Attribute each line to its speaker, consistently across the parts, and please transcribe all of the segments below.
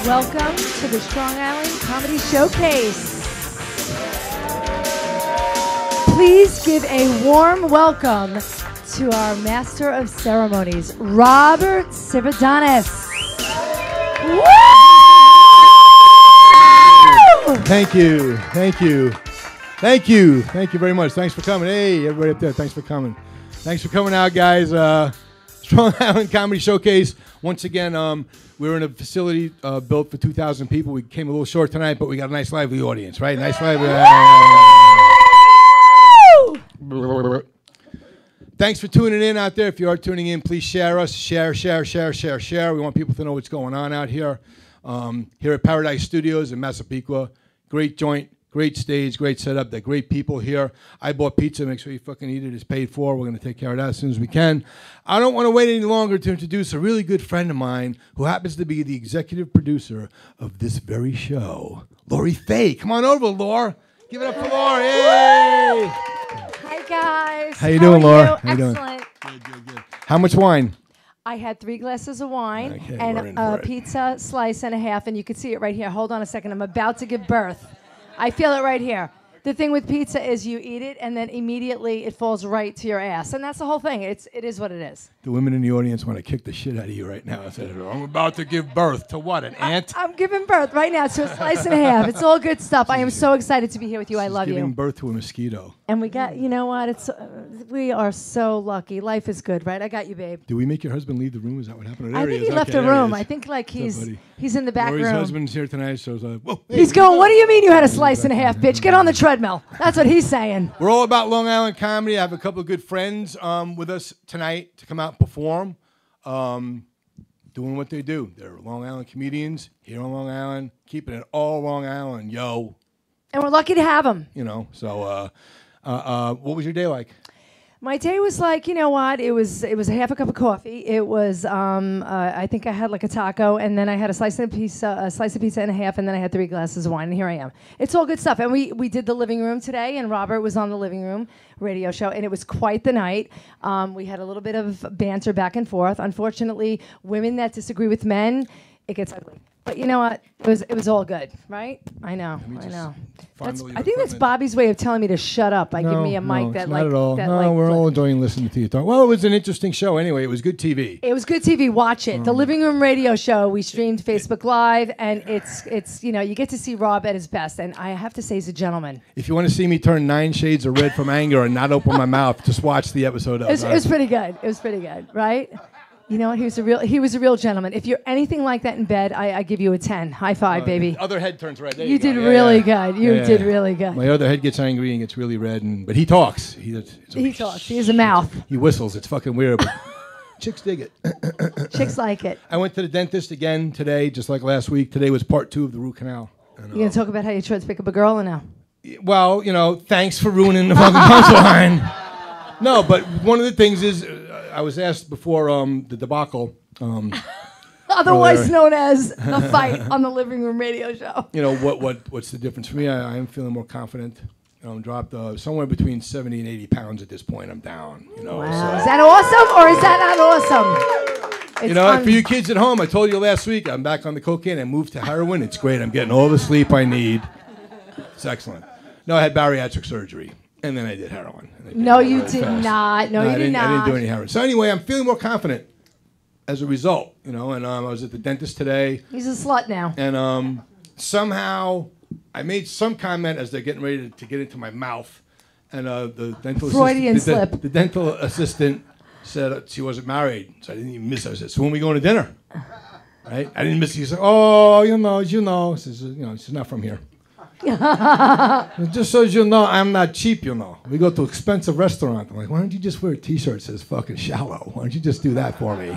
Speaker 1: Welcome to the Strong Island Comedy Showcase. Please give a warm welcome to our Master of Ceremonies, Robert Sivadanis. Woo!
Speaker 2: Thank you. Thank you. Thank you. Thank you very much. Thanks for coming. Hey, everybody up there, thanks for coming. Thanks for coming out, guys. Strong Island Comedy Showcase. Once again, we're in a facility built for 2,000 people. We came a little short tonight, but we got a nice lively audience, right? Nice lively. Thanks for tuning in out there. If you are tuning in, please share us. Share. We want people to know what's going on out here. Here at Paradise Studios in Massapequa. Great joint, great stage, great setup. They're great people here. I bought pizza. Make sure you fucking eat it. It's paid for. We're going to take care of that as soon as we can. I don't want to wait any longer to introduce a really good friend of mine who happens to be the executive producer of this very show, Lori Faye. Come on over, Laura. Give it up for Laura. Yay!
Speaker 1: Hi, guys.
Speaker 2: How you doing, Laura?
Speaker 1: How you doing? Excellent.
Speaker 2: Good. How much wine?
Speaker 1: I had 3 glasses of wine
Speaker 2: Okay,
Speaker 1: and a pizza slice and a half, and you can see it right here. Hold on a second. I'm about to give birth. I feel it right here. The thing with pizza is you eat it, and then immediately it falls right to your ass. And that's the whole thing. It is what it is.
Speaker 2: The women in the audience want to kick the shit out of you right now. I said, I'm about to give birth to what, an ant?
Speaker 1: I'm giving birth right now to a slice and a half. It's all good stuff. I am so excited to be here with you. I love you.
Speaker 2: Giving birth to a mosquito.
Speaker 1: And we got, you know what? We are so lucky. Life is good, right? I got you, babe.
Speaker 2: Did we make your husband leave the room? Is that what happened?
Speaker 1: I think he left the room. I think like he's in the back room.
Speaker 2: Lori's husband's here tonight, so I was like, whoa.
Speaker 1: He's going, what do you mean you had a slice and a half, bitch? Get on the treadmill. That's what he's saying.
Speaker 2: We're all about Long Island comedy. I have a couple of good friends with us tonight to come out and perform, doing what they do. They're Long Island comedians here on Long Island, keeping it all Long Island, yo.
Speaker 1: And we're lucky to have them.
Speaker 2: You know, so what was your day like?
Speaker 1: My day was like, you know what? It was a half a cup of coffee. It was I think I had like a taco, and then I had a slice of pizza and a half, and then I had 3 glasses of wine, and here I am. It's all good stuff. And we did the living room today, and Robert was on the living room radio show, and it was quite the night. We had a little bit of banter back and forth. Unfortunately, women that disagree with men, it gets ugly. But you know what? It was all good, right? I know. I think that's Bobby's way of telling me to shut up by giving me a mic that like.
Speaker 2: Not at all. We're all enjoying listening to you talk. Well, it was an interesting show anyway. It was good TV.
Speaker 1: It was good TV. Watch it. The Living Room Radio Show. We streamed Facebook Live, and it's you get to see Rob at his best. And I have to say, he's a gentleman.
Speaker 2: If you want to see me turn 9 shades of red from anger and not open my mouth, just watch the episode.
Speaker 1: It was pretty good. It was pretty good, right? You know what? He was a real gentleman. If you're anything like that in bed, I give you a 10. High five, baby.
Speaker 2: The other head turns red. There
Speaker 1: you did really good. You did really good.
Speaker 2: My other head gets angry and gets really red, but he talks. He
Speaker 1: talks. He has a mouth.
Speaker 2: He whistles. It's fucking weird, but chicks dig it.
Speaker 1: Chicks like it.
Speaker 2: I went to the dentist again today, just like last week. Today was part 2 of the root canal.
Speaker 1: You gonna talk about how you tried to pick up a girl or no?
Speaker 2: Well, thanks for ruining the fucking punchline. No, but one of the things is, I was asked before the debacle.
Speaker 1: Otherwise known as the fight on the Living Room Radio Show.
Speaker 2: What's the difference for me? I am feeling more confident. I'm dropped somewhere between 70 and 80 pounds at this point. I'm down.
Speaker 1: Wow. So. Is that awesome or is that not awesome?
Speaker 2: For you kids at home, I told you last week, I'm back on the cocaine. I moved to heroin. It's great. I'm getting all the sleep I need. It's excellent. No, I had bariatric surgery. And then I did heroin.
Speaker 1: No, you did not. No, you did not.
Speaker 2: I didn't do any heroin. So anyway, I'm feeling more confident as a result. And I was at the dentist today.
Speaker 1: He's a slut now.
Speaker 2: And somehow I made some comment as they're getting ready to get into my mouth. And the dental
Speaker 1: Freudian slip.
Speaker 2: The dental assistant said she wasn't married. So I didn't even miss her. I said, so when are we going to dinner? Right? I didn't miss her. She said, oh, She says, she's not from here. Just so you know, I'm not cheap, We go to an expensive restaurant. I'm like, why don't you just wear a T-shirt that says fucking shallow? Why don't you just do that for me?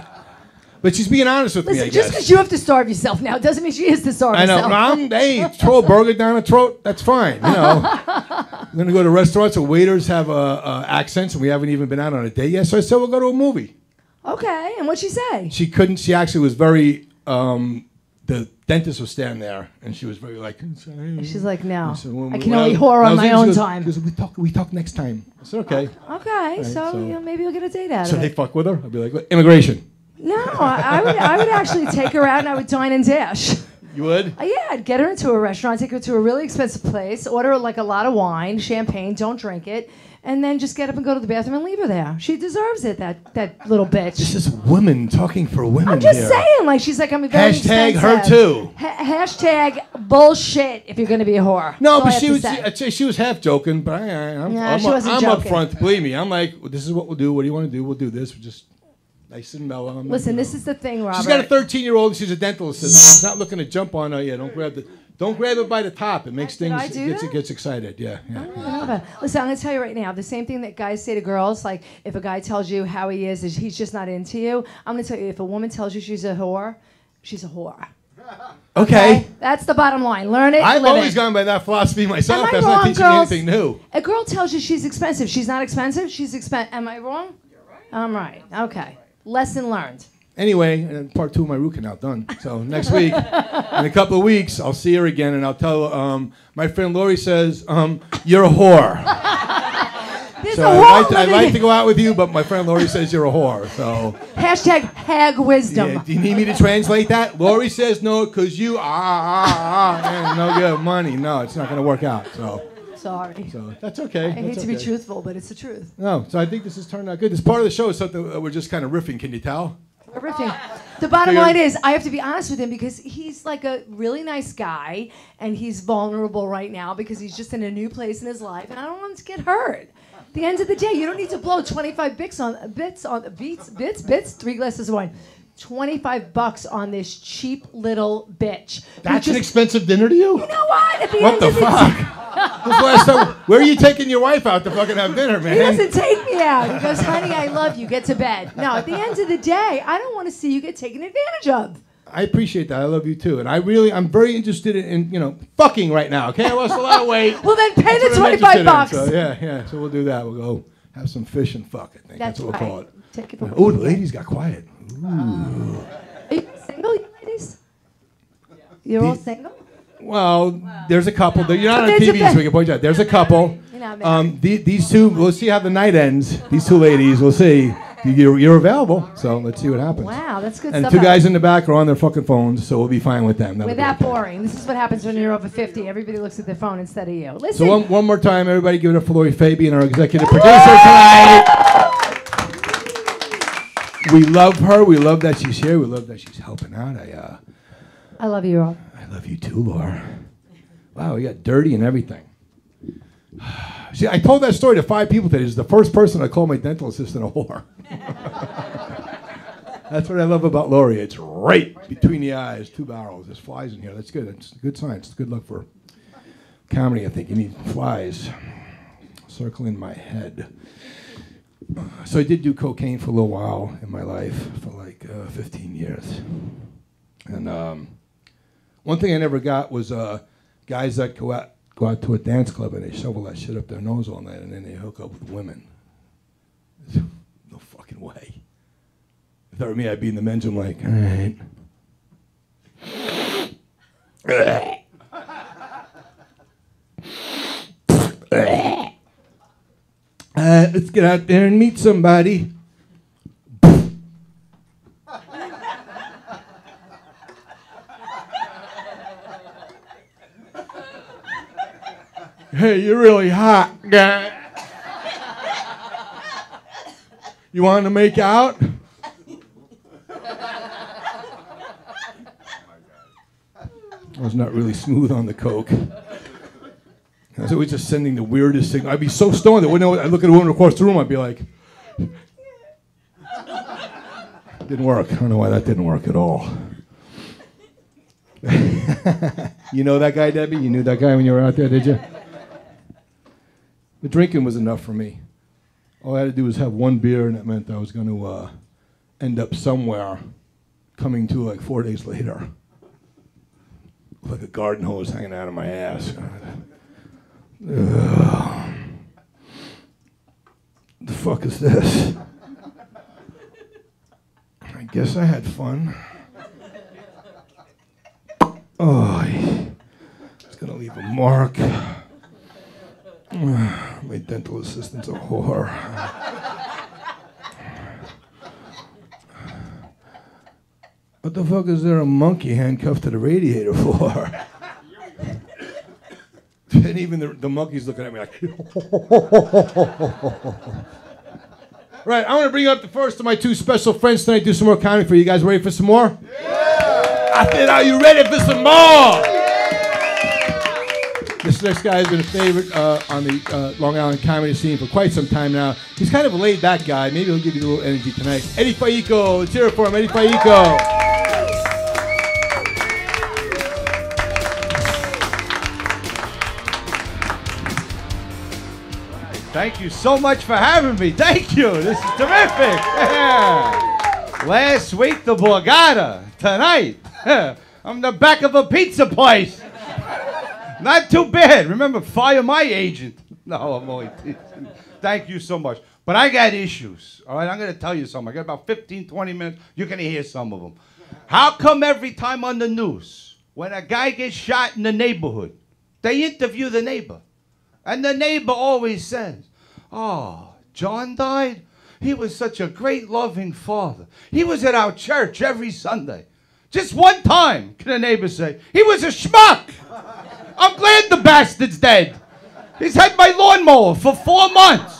Speaker 2: But she's being honest with me, I guess.
Speaker 1: Just because you have to starve yourself now doesn't mean she is to starve herself.
Speaker 2: I know. Hey, throw a burger down her throat. That's fine, I'm going to go to restaurants where waiters have accents, and we haven't even been out on a date yet. So I said, we'll go to a movie.
Speaker 1: Okay, and what'd she say?
Speaker 2: She couldn't. She actually was very... the dentist was standing there, and she was very like...
Speaker 1: She's like, no, I can only whore on my own time.
Speaker 2: She goes, we talk next time. I said, okay.
Speaker 1: Okay, right, so maybe we'll get a date out of it.
Speaker 2: So they fuck with her? I'd be like, immigration.
Speaker 1: No, I would actually take her out, and I would dine and dash.
Speaker 2: You would?
Speaker 1: Yeah, I'd get her into a restaurant, take her to a really expensive place, order like a lot of wine, champagne, don't drink it, and then just get up and go to the bathroom and leave her there. She deserves it, that little bitch.
Speaker 2: This is women talking for women.
Speaker 1: I'm just
Speaker 2: here.
Speaker 1: saying, like she's like, I'm very
Speaker 2: Hashtag
Speaker 1: expensive.
Speaker 2: her too.
Speaker 1: Hashtag bullshit if you're gonna be a whore.
Speaker 2: No,
Speaker 1: That's
Speaker 2: but
Speaker 1: all I have to say.
Speaker 2: I'd say she was half joking, but I'm
Speaker 1: she wasn't
Speaker 2: I'm
Speaker 1: joking.
Speaker 2: upfront. Believe me, I'm like, well, this is what we'll do. What do you want to do? We'll do this. We're just nice and mellow.
Speaker 1: Listen, this is the thing, Robert.
Speaker 2: She's got a 13-year-old and she's a dental assistant. She's not looking to jump on her. Yeah, don't grab it by the top. It makes things. It gets excited. Yeah.
Speaker 1: Listen, I'm gonna tell you right now. The same thing that guys say to girls, like if a guy tells you how he is he's just not into you. I'm gonna tell you, if a woman tells you she's a whore, she's a whore.
Speaker 2: Okay.
Speaker 1: That's the bottom line. Learn it.
Speaker 2: I've
Speaker 1: live
Speaker 2: always
Speaker 1: it.
Speaker 2: gone by that philosophy myself.
Speaker 1: Am I
Speaker 2: That's
Speaker 1: wrong,
Speaker 2: not teaching
Speaker 1: girls?
Speaker 2: me anything new.
Speaker 1: A girl tells you she's expensive. She's not expensive. She's expensive. Am I wrong? You're right. I'm right. Okay. Lesson learned.
Speaker 2: Anyway, and part 2 of my root canal done. So next week, in a couple of weeks, I'll see her again and I'll tell her, my friend Lori says, you're a whore. So I'd like to go out with you, but my friend Lori says you're a whore. So
Speaker 1: hashtag hag wisdom.
Speaker 2: Yeah, do you need me to translate that? Lori says no because you no good money. No, it's not going to work out. So
Speaker 1: sorry.
Speaker 2: So that's okay.
Speaker 1: I hate to be truthful, but it's the truth.
Speaker 2: No, so I think this has turned out good. This part of the show is something that we're just kind of riffing. Can you tell?
Speaker 1: Everything. The bottom line is, I have to be honest with him because he's like a really nice guy, and he's vulnerable right now because he's just in a new place in his life, and I don't want him to get hurt. At the end of the day, you don't need to blow 25 bits on 3 glasses of wine. $25 on this cheap little bitch.
Speaker 2: That's an expensive dinner to you?
Speaker 1: You know what? At the
Speaker 2: What
Speaker 1: end
Speaker 2: the
Speaker 1: of
Speaker 2: fuck? This last time, where are you taking your wife out to fucking have dinner, man?
Speaker 1: He doesn't take me out. He goes, honey, I love you. Get to bed. No, at the end of the day, I don't want to see you get taken advantage of.
Speaker 2: I appreciate that. I love you too. And I'm very interested in fucking right now, okay? I lost a lot of weight.
Speaker 1: Well, then pay the $25.
Speaker 2: So, yeah. So we'll do that. We'll go have some fish and fuck, I think. That's what we'll call it.
Speaker 1: Take it
Speaker 2: Oh, the ladies got quiet. Ooh.
Speaker 1: Are you single, you ladies? You're all single?
Speaker 2: Well, there's a couple. You're not on TV, so we can point you out. There's a couple. These two, we'll see how the night ends. These two ladies, we'll see. You're available, so let's see what happens.
Speaker 1: Wow, that's good
Speaker 2: and
Speaker 1: stuff.
Speaker 2: And 2 guys in the back are on their fucking phones, so we'll be fine with them.
Speaker 1: We're that boring. This is what happens when you're over 50. Everybody looks at their phone instead of you. Listen.
Speaker 2: So one more time, everybody give it up for Lori Fabian, our executive producer tonight. We love her. We love that she's here. We love that she's helping out.
Speaker 1: I love you, Rob.
Speaker 2: I love you too, Laura. Wow, we got dirty and everything. See, I told that story to 5 people today. This is the first person I called my dental assistant a whore. That's what I love about Lori. It's right between the eyes, 2 barrels. There's flies in here. That's good. It's good science. It's good luck for comedy, I think. You need flies circling my head. So I did do cocaine for a little while in my life, for like 15 years. And one thing I never got was guys that go out to a dance club and they shovel that shit up their nose all night and then they hook up with women. No fucking way. If that were me, I'd be in the men's room like, all right. Let's get out there and meet somebody. Hey, you're really hot, guy. You want to make out? I was not really smooth on the coke. I was always just sending the weirdest thing. I'd be so stoned that I'd look at a woman across the room, I'd be like, didn't work. I don't know why that didn't work at all. You know that guy, Debbie? You knew that guy when you were out there, did you? The drinking was enough for me. All I had to do was have 1 beer, and it meant I was going to end up somewhere, coming to like 4 days later, like a garden hose hanging out of my ass. Ugh. The fuck is this? I guess I had fun. Oh, it's gonna leave a mark. My dental assistant's a whore. What the fuck is there a monkey handcuffed to the radiator for? And even the monkey's looking at me like... Right, I want to bring up the first of my two special friends tonight, do some more comedy for you. You guys ready for some more? Yeah! I said, are you ready for some more? Yeah! This next guy has been a favorite on the Long Island comedy scene for quite some time now. He's kind of a laid-back guy. Maybe he'll give you a little energy tonight. Eddie Faicco. Let's hear it for him, Eddie Faicco.
Speaker 3: Thank you so much for having me. Thank you. This is terrific. Yeah. Last week, the Borgata. Tonight, I'm the back of a pizza place. Not too bad. Remember, fire my agent. No, I'm only teasing. Thank you so much. But I got issues. All right, I'm going to tell you something. I got about 15, 20 minutes. You're going to hear some of them. How come every time on the news, when a guy gets shot in the neighborhood, they interview the neighbor? And the neighbor always says, oh, John died? He was such a great, loving father. He was at our church every Sunday. Just one time, can the neighbor say, he was a schmuck. I'm glad the bastard's dead. He's had my lawnmower for 4 months.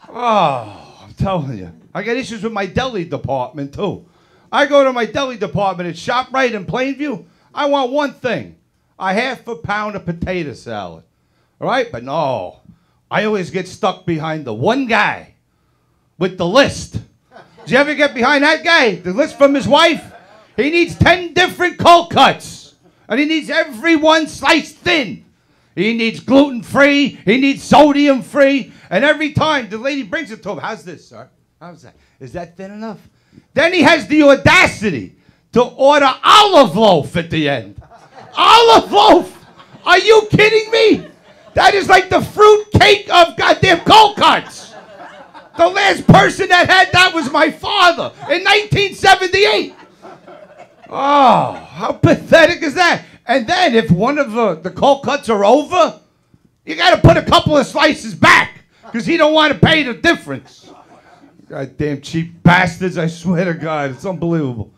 Speaker 3: Oh, I'm telling you. I got issues with my deli department, too. I go to my deli department at ShopRite in Plainview. I want one thing. A half a pound of potato salad. All right? But no. I always get stuck behind the one guy with the list. Did you ever get behind that guy? The list from his wife? He needs 10 different cold cuts. And he needs every one sliced thin. He needs gluten-free. He needs sodium-free. And every time the lady brings it to him, how's this, sir? How's that? Is that thin enough? Then he has the audacity to order olive loaf at the end. Olive loaf? Are you kidding me? That is like the fruit cake of goddamn cold cuts. The last person that had that was my father in 1978. Oh, how pathetic is that? And then if one of the cold cuts are over, you got to put a couple of slices back because he don't want to pay the difference. Goddamn cheap bastards, I swear to God. It's unbelievable.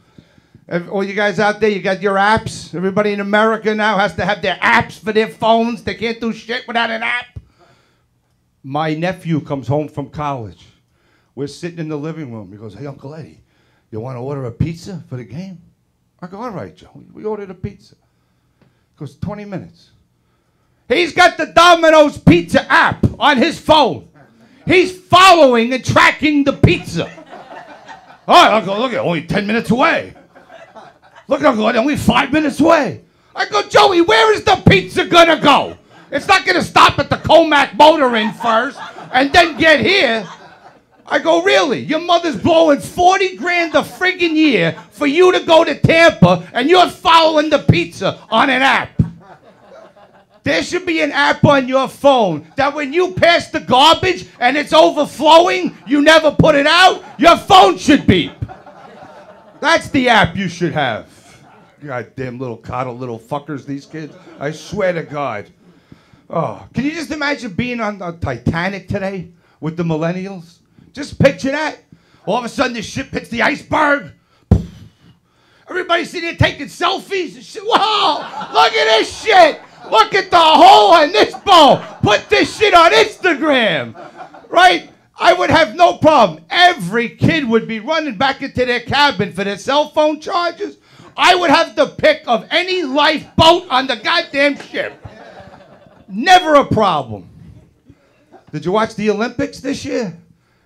Speaker 3: All you guys out there, you got your apps. Everybody in America now has to have their apps for their phones. They can't do shit without an app. My nephew comes home from college. We're sitting in the living room. He goes, hey, Uncle Eddie, you want to order a pizza for the game? I go, all right, Joe. We ordered a pizza. It goes 20 minutes. He's got the Domino's pizza app on his phone. He's following and tracking the pizza. All right, Uncle, look at only 10 minutes away. Look at Uncle, only 5 minutes away. I go, Joey, where is the pizza gonna go? It's not gonna stop at the Comac Motor Inn first and then get here. I go, really? Your mother's blowing 40 grand a friggin' year for you to go to Tampa and you're following the pizza on an app. There should be an app on your phone that when you pass the garbage and it's overflowing, you never put it out, your phone should beep. That's the app you should have. Goddamn little coddle little fuckers, these kids. I swear to God. Oh, can you just imagine being on the Titanic today with the millennials? Just picture that. All of a sudden, the ship hits the iceberg. Everybody's sitting there taking selfies and shit. Whoa! Look at this shit! Look at the hole in this bowl! Put this shit on Instagram! Right? I would have no problem. Every kid would be running back into their cabin for their cell phone charges. I would have the pick of any lifeboat on the goddamn ship. Never a problem. Did you watch the Olympics this year?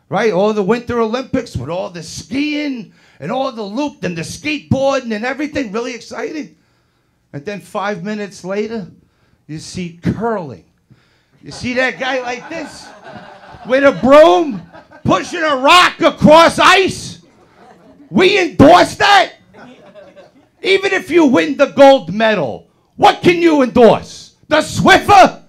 Speaker 3: Right, all the Winter Olympics with all the skiing and all the loop and the skateboarding and everything, really exciting. And then 5 minutes later, you see curling. You see that guy like this with a broom pushing a rock across ice? We endorse that? Even if you win the gold medal, what can you endorse? The Swiffer?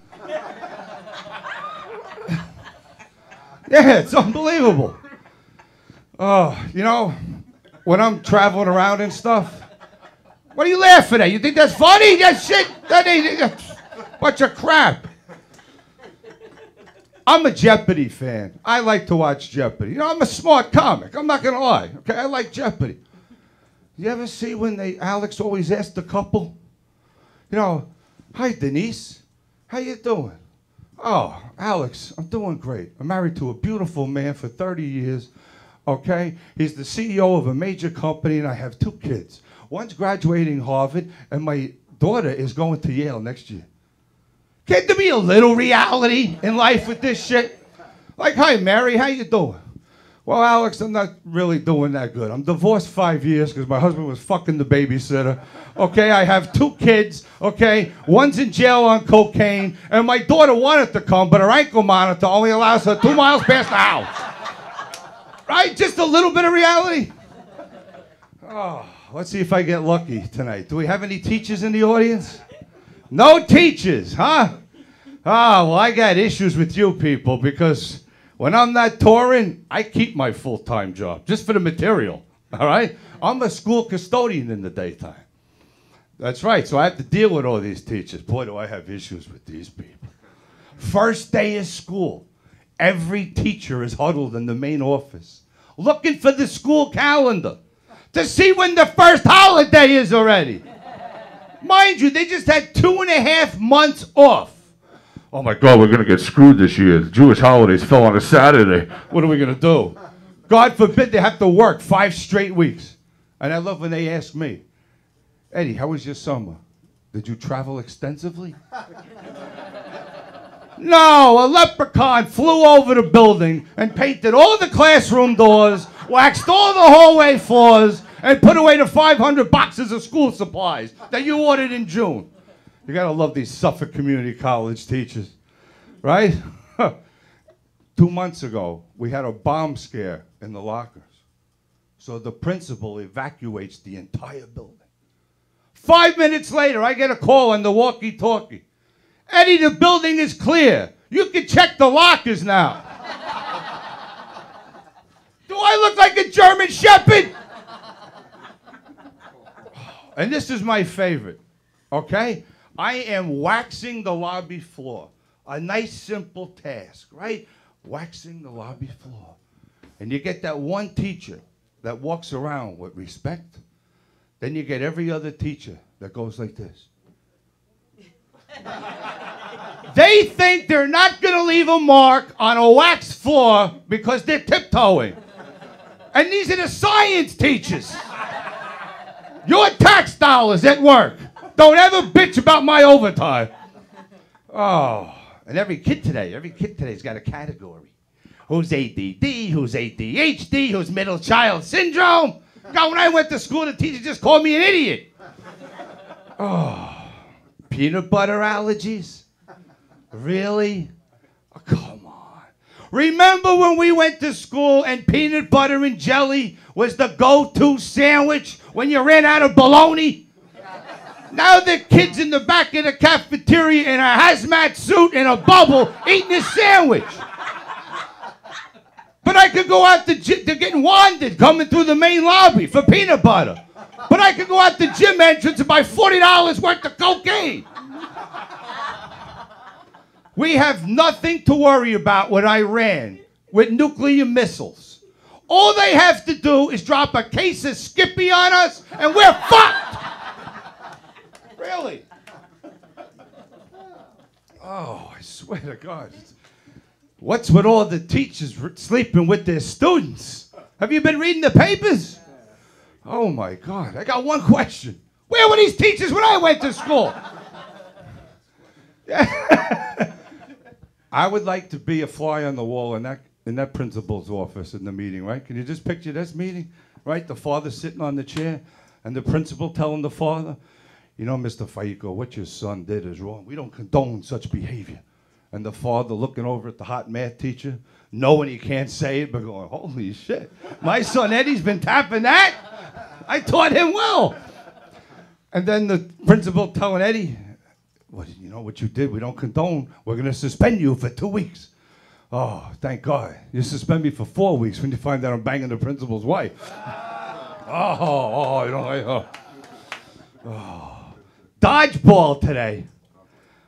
Speaker 3: Yeah, it's unbelievable. Oh, you know, when I'm traveling around and stuff, what are you laughing at? You think that's funny? That shit, that ain't a bunch of crap. I'm a Jeopardy fan. I like to watch Jeopardy. You know, I'm a smart comic. I'm not going to lie. Okay, I like Jeopardy. You ever see when Alex always asked the couple, you know, hi Denise, how you doing? Oh, Alex, I'm doing great. I'm married to a beautiful man for 30 years, okay? He's the CEO of a major company, and I have 2 kids. One's graduating Harvard, and my daughter is going to Yale next year. Can't there be a little reality in life with this shit? Like, hi, Mary, how you doing? Well, Alex, I'm not really doing that good. I'm divorced 5 years because my husband was fucking the babysitter. Okay, I have 2 kids, okay? One's in jail on cocaine, and my daughter wanted to come, but her ankle monitor only allows her 2 miles past the house. Right? Just a little bit of reality. Oh, let's see if I get lucky tonight. Do we have any teachers in the audience? No teachers, huh? Ah, well, I got issues with you people because when I'm not touring, I keep my full-time job just for the material, all right? I'm a school custodian in the daytime. That's right, so I have to deal with all these teachers. Boy, do I have issues with these people. First day of school, every teacher is huddled in the main office looking for the school calendar to see when the first holiday is already. Mind you, they just had 2.5 months off. Oh my God, we're going to get screwed this year. The Jewish holidays fell on a Saturday. What are we going to do? God forbid they have to work 5 straight weeks. And I love when they ask me, Eddie, how was your summer? Did you travel extensively? No, a leprechaun flew over the building and painted all the classroom doors, waxed all the hallway floors, and put away the 500 boxes of school supplies that you ordered in June. You gotta love these Suffolk Community College teachers, right? 2 months ago, we had a bomb scare in the lockers. So the principal evacuates the entire building. 5 minutes later, I get a call on the walkie-talkie. Eddie, the building is clear. You can check the lockers now. Do I look like a German Shepherd? And this is my favorite, okay? I am waxing the lobby floor. A nice, simple task, right? Waxing the lobby floor. And you get that one teacher that walks around with respect. Then you get every other teacher that goes like this. They think they're not going to leave a mark on a waxed floor because they're tiptoeing. And these are the science teachers. Your tax dollars at work. Don't ever bitch about my overtime. Oh, and every kid today's got a category. Who's ADD, who's ADHD, who's middle child syndrome. God, when I went to school, the teacher just called me an idiot. Oh, peanut butter allergies? Really? Oh, come on. Remember when we went to school and peanut butter and jelly was the go-to sandwich when you ran out of bologna? Now the kid's in the back of the cafeteria in a hazmat suit and a bubble eating a sandwich. But I could go out to they're getting wanded coming through the main lobby for peanut butter. But I could go out the gym entrance and buy $40 worth of cocaine. We have nothing to worry about with Iran with nuclear missiles. All they have to do is drop a case of Skippy on us and we're fucked. Really? Oh, I swear to God. What's with all the teachers sleeping with their students? Have you been reading the papers? Oh my God, I got one question. Where were these teachers when I went to school? I would like to be a fly on the wall in that principal's office in the meeting, right? Can you just picture this meeting, right? The father sitting on the chair and the principal telling the father, you know, Mr. Faicco, what your son did is wrong. We don't condone such behavior. And the father looking over at the hot math teacher, knowing he can't say it, but going, holy shit. My son Eddie's been tapping that. I taught him well. And then the principal telling Eddie, well, you know what you did, we don't condone. We're going to suspend you for 2 weeks. Oh, thank God. You suspend me for 4 weeks when you find out I'm banging the principal's wife. You know, dodgeball today.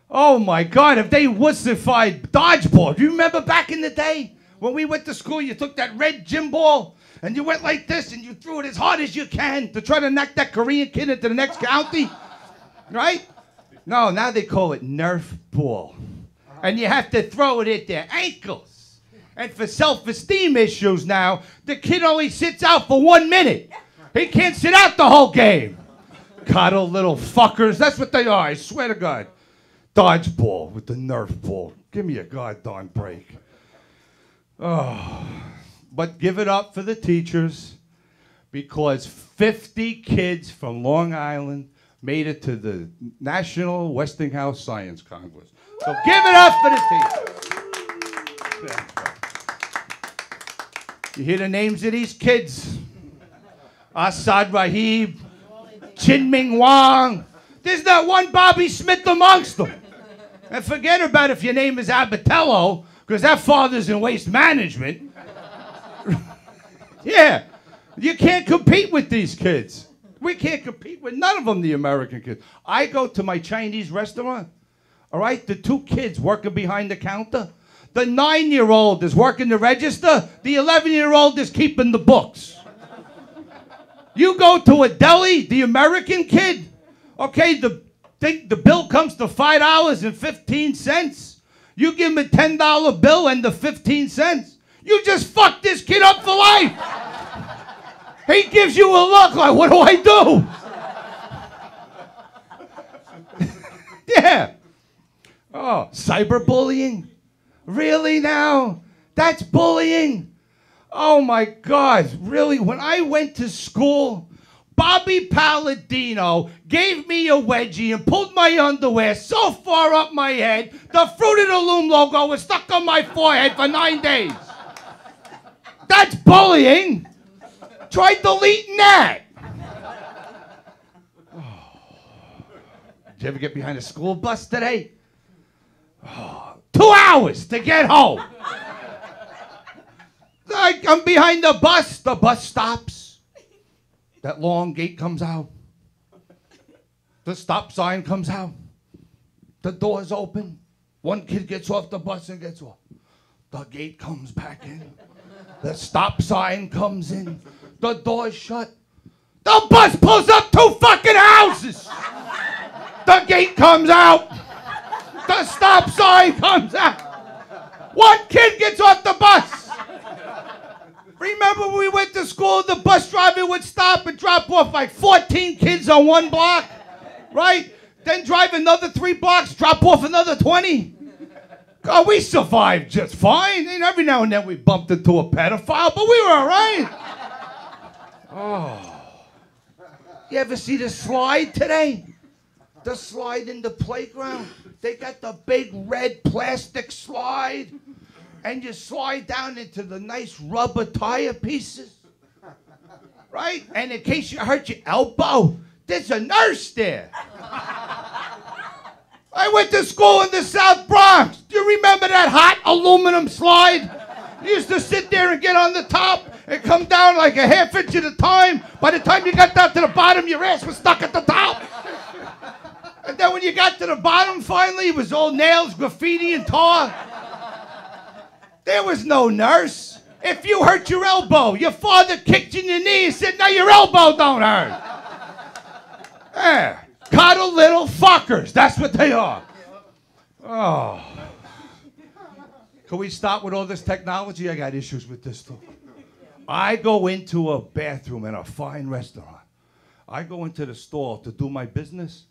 Speaker 3: Oh my God, if they wussified dodgeball. Do you remember back in the day when we went to school, you took that red gym ball and you went like this, and you threw it as hard as you can to try to knock that Korean kid into the next county, right? No, now they call it Nerf ball. And you have to throw it at their ankles. And for self-esteem issues now, the kid only sits out for 1 minute. He can't sit out the whole game. Coddle little fuckers. That's what they are, I swear to God. Dodgeball with the Nerf ball. Give me a goddamn break. Oh, but give it up for the teachers, because 50 kids from Long Island made it to the National Westinghouse Science Congress. So give it up for the teachers. You hear the names of these kids? Asad Rahib, Chin Ming Wang. There's not one Bobby Smith amongst them. And forget about if your name is Abatello, because that father's in waste management. Yeah, you can't compete with these kids. We can't compete with none of them, the American kids. I go to my Chinese restaurant, all right? The 2 kids working behind the counter. The 9-year-old is working the register. The 11-year-old is keeping the books. You go to a deli, the American kid, okay, the bill comes to $5.15. You give him a $10 bill and the 15 cents. You just fucked this kid up for life. He gives you a look like, what do I do? Yeah. Oh, cyberbullying? Really now? That's bullying? Oh my God, really? When I went to school, Bobby Palladino gave me a wedgie and pulled my underwear so far up my head, the Fruit of the Loom logo was stuck on my forehead for 9 days. That's bullying. Try deleting that. Oh. Did you ever get behind a school bus today? Oh, 2 hours to get home. I'm behind the bus stops. That long gate comes out. The stop sign comes out. The doors open. One kid gets off the bus and gets off. The gate comes back in. The stop sign comes in. The door's shut. The bus pulls up 2 fucking houses. The gate comes out. The stop sign comes out. One kid gets off the bus. Remember when we went to school, the bus driver would stop and drop off like 14 kids on 1 block, right? Then drive another 3 blocks, drop off another 20. God, we survived just fine. And every now and then we bumped into a pedophile, but we were all right. Oh. You ever see the slide today? The slide in the playground. They got the big red plastic slide. And you slide down into the nice rubber tire pieces. Right? And in case you hurt your elbow, there's a nurse there. I went to school in the South Bronx. Do you remember that hot aluminum slide? You used to sit there and get on the top and come down like a ½ inch at a time. By the time you got down to the bottom, your ass was stuck at the top. And then when you got to the bottom, finally, it was all nails, graffiti, and tar. There was no nurse. If you hurt your elbow, your father kicked you in your knee and said, now your elbow don't hurt. Yeah. Coddle little fuckers. That's what they are. Oh. Can we stop with all this technology? I got issues with this too. I go into a bathroom in a fine restaurant. I go into the stall to do my business.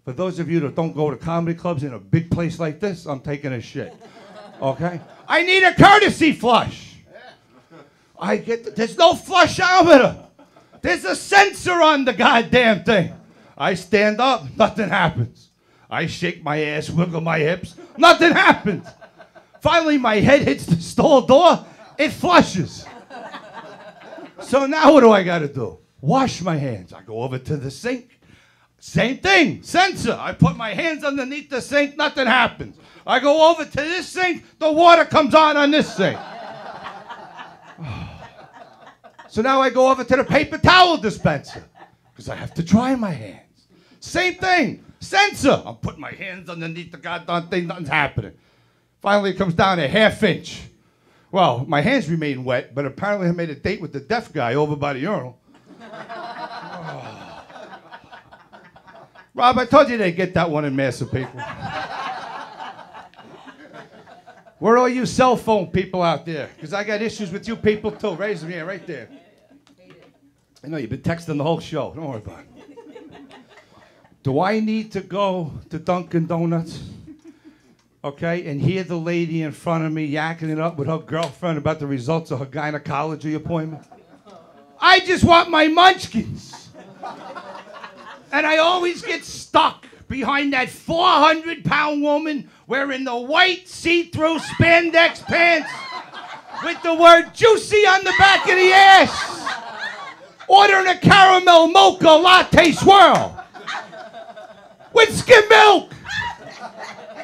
Speaker 3: For those of you that don't go to comedy clubs in a big place like this, I'm taking a shit. Okay? I need a courtesy flush. There's no flushometer. There's a sensor on the goddamn thing. I stand up, nothing happens. I shake my ass, wiggle my hips, nothing happens. Finally, my head hits the stall door, it flushes. So now what do I gotta do? Wash my hands. I go over to the sink. Same thing, sensor. I put my hands underneath the sink, nothing happens. I go over to this sink, the water comes on this sink. So now I go over to the paper towel dispenser because I have to dry my hands. Same thing, sensor. I'm putting my hands underneath the goddamn thing, nothing's happening. Finally it comes down a ½ inch. Well, my hands remain wet, but apparently I made a date with the deaf guy over by the urinal. Oh. Rob, I told you they'd get that one in Massapequa. Where are all you cell phone people out there? Because I got issues with you people too. Raise them here, right there. I know you've been texting the whole show. Don't worry about it. Do I need to go to Dunkin' Donuts? Okay, and hear the lady in front of me yakking it up with her girlfriend about the results of her gynecology appointment? I just want my munchkins. And I always get stuck behind that 400-pound woman wearing the white see-through spandex pants with the word juicy on the back of the ass, ordering a caramel mocha latte swirl with skim milk.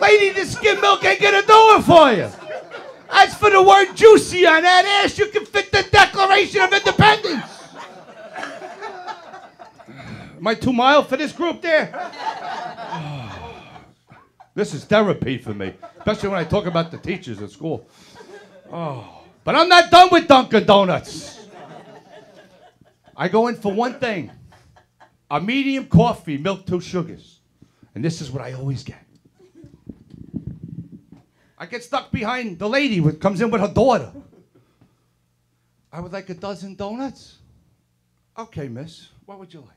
Speaker 3: Lady, the skim milk ain't gonna do it for you. As for the word juicy on that ass, you can fit the Declaration of Independence. Am I too mild for this group there? Oh, this is therapy for me, especially when I talk about the teachers at school. Oh, but I'm not done with Dunkin' Donuts. I go in for one thing, a medium coffee, milk, 2 sugars. And this is what I always get. I get stuck behind the lady who comes in with her daughter. I would like a dozen donuts. Okay, miss, what would you like?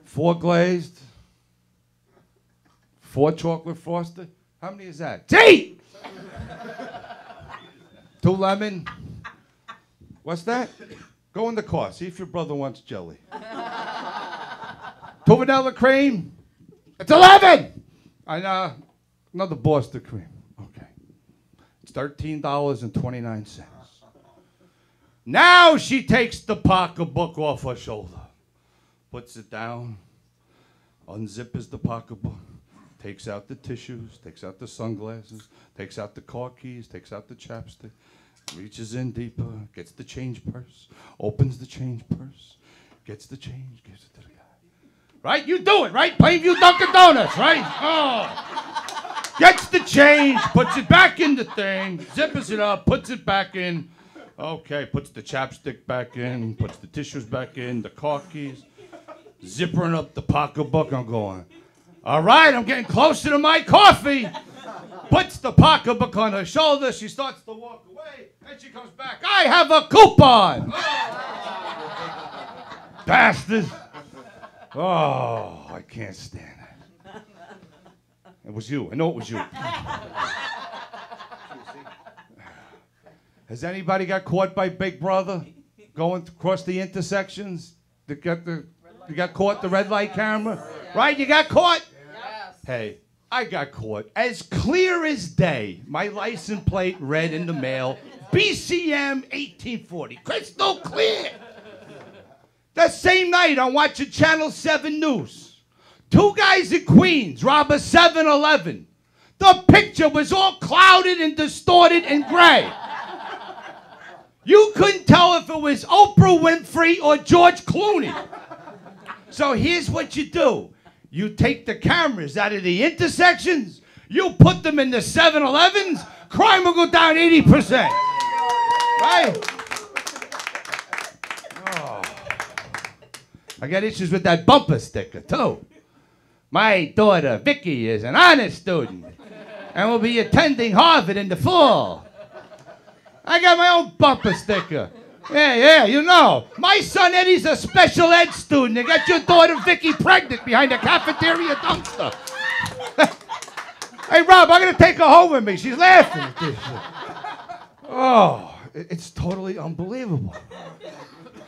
Speaker 3: Four glazed, 4 chocolate frosted. How many is that? 8! 2 lemon. What's that? Go in the car. See if your brother wants jelly. 2 vanilla cream. It's 11. Another Boston cream. Okay. It's $13.29. Now she takes the pocketbook off her shoulder, puts it down, unzips the pocketbook, takes out the tissues, takes out the sunglasses, takes out the car keys, takes out the chapstick, reaches in deeper, gets the change purse, opens the change purse, gets the change, gives it to the guy. Right? You do it, right? Plainview Dunkin' Donuts, right? Oh. Gets the change, puts it back in the thing, zips it up, puts it back in. Okay, puts the chapstick back in, puts the tissues back in, the car keys, zippering up the pocketbook. I'm going, all right, I'm getting closer to my coffee. Puts the pocketbook on her shoulder. She starts to walk away, and she comes back. I have a coupon. Oh. Bastard. Oh, I can't stand it. It was you. I know it was you. Has anybody got caught by Big Brother going across the intersections? You got caught the red light camera? Right? You got caught? Yes. Hey, I got caught. As clear as day. My license plate read in the mail, BCM 1840. Crystal clear. That same night, I'm watching Channel 7 News. 2 guys in Queens rob a 7-Eleven. The picture was all clouded and distorted and gray. You couldn't tell if it was Oprah Winfrey or George Clooney. So here's what you do. You take the cameras out of the intersections, you put them in the 7-Elevens, crime will go down 80%. Right? Oh. I got issues with that bumper sticker, too. My daughter, Vicky, is an honest student and will be attending Harvard in the fall. I got my own bumper sticker. Yeah, you know. My son Eddie's a special ed student. They got your daughter Vicky pregnant behind a cafeteria dumpster. Hey, Rob, I'm going to take her home with me. She's laughing at this shit. Oh, it's totally unbelievable.